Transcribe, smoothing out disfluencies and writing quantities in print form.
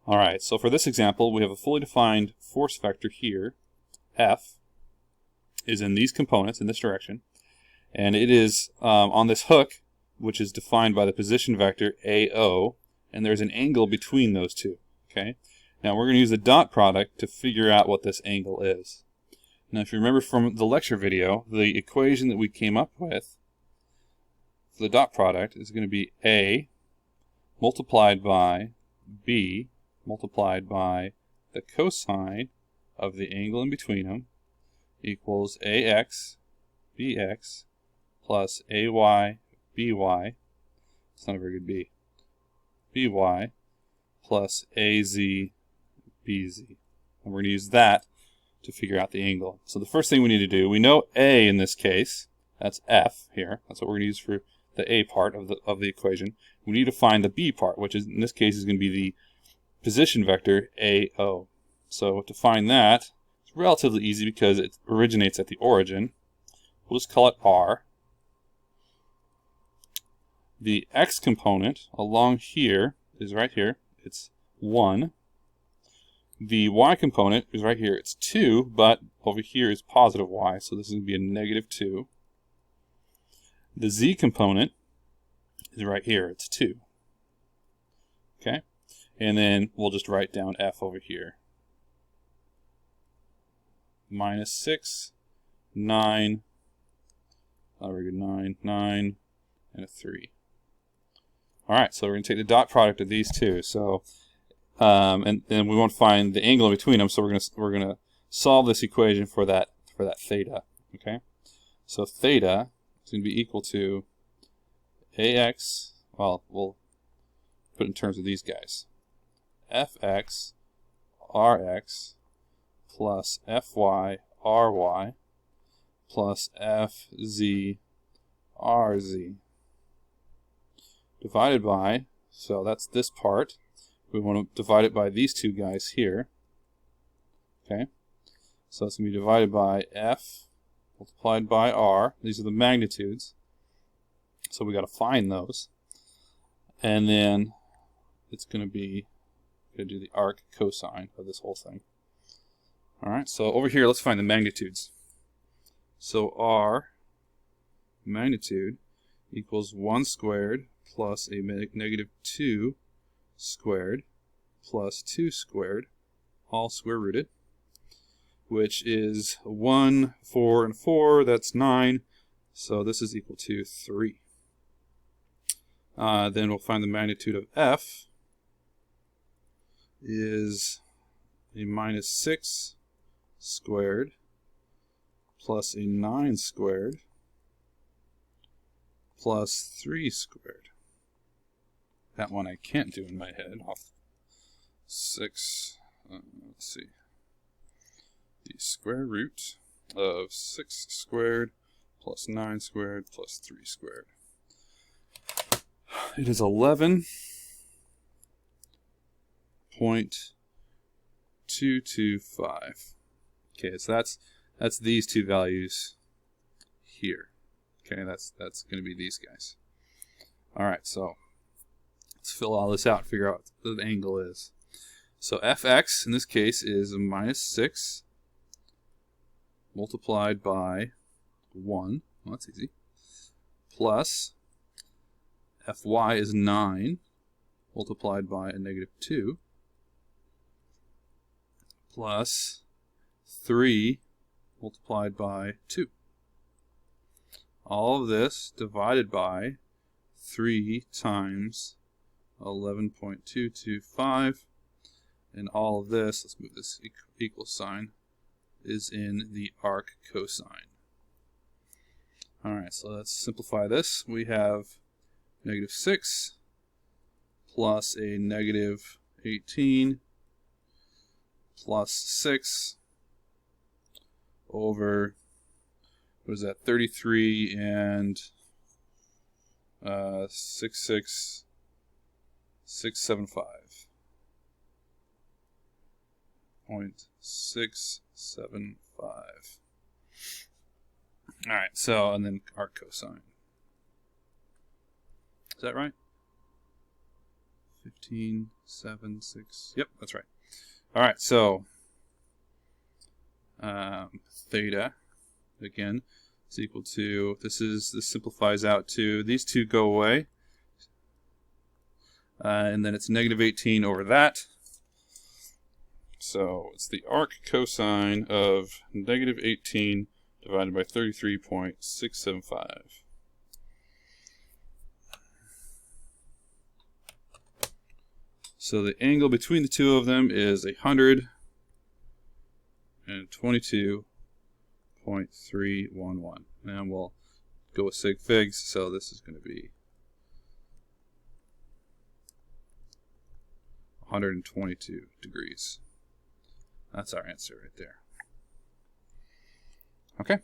Alright, so for this example, we have a fully defined force vector here. F is in these components, in this direction, and it is on this hook, which is defined by the position vector AO, and there's an angle between those two. Okay. Now we're going to use the dot product to figure out what this angle is. Now if you remember from the lecture video, the equation that we came up with for the dot product is going to be A multiplied by B multiplied by the cosine of the angle in between them equals AX BX plus AY BY, it's not a very good B, BY plus AZ BZ. And we're going to use that to figure out the angle. So the first thing we need to do, we know A in this case, that's F here, that's what we're going to use for the A part of the equation. We need to find the B part, which is in this case is going to be the position vector AO. So to find that, it's relatively easy because it originates at the origin. We'll just call it R. The X component along here is right here, it's 1. The Y component is right here, it's 2, but over here is positive Y, so this is going to be a negative 2. The Z component is right here, it's 2. Okay? And then we'll just write down F over here. Minus 6, 9, not very good, 9, and a 3. Alright, so we're going to take the dot product of these two. So, and then we want to find the angle in between them, so we're going to solve this equation for that theta. Okay? So theta is going to be equal to AX, well, we'll put it in terms of these guys. FX RX plus FY RY plus FZ RZ divided by, so that's this part. We want to divide it by these two guys here. Okay, so it's going to be divided by F multiplied by R. These are the magnitudes, so we got to find those. And then it's going to be, going to do the arc cosine of this whole thing. Alright, so over here, let's find the magnitudes. So R magnitude equals 1 squared plus a negative 2 squared plus 2 squared, all square rooted, which is 1, 4, and 4, that's 9, so this is equal to 3. Then we'll find the magnitude of F is a minus 6 squared plus a 9 squared plus 3 squared. That one I can't do in my head. Off 6, let's see, the square root of 6 squared plus 9 squared plus 3 squared. It is 11.225. Okay, so that's these two values here. Okay, that's going to be these guys. All right, so let's fill all this out and figure out what the angle is. So fx in this case is a minus 6 multiplied by 1. Well, that's easy. Plus fy is 9 multiplied by a negative 2 plus 3 multiplied by 2. All of this divided by 3 times 11.225, and all of this, let's move this equal sign, is in the arc cosine. Alright, so let's simplify this. We have negative 6 plus a negative 18 plus 6 over, what is that, 33 and 665. 0.675. Alright, so, and then arc cosine. Is that right? 15, 7, 6. Yep, that's right. All right, so theta, again, is equal to, this simplifies out to, these two go away. And then it's negative 18 over that. So it's the arc cosine of negative 18 divided by 33.675. So the angle between the two of them is 122.311. And we'll go with sig figs, so this is going to be 122 degrees. That's our answer right there. Okay.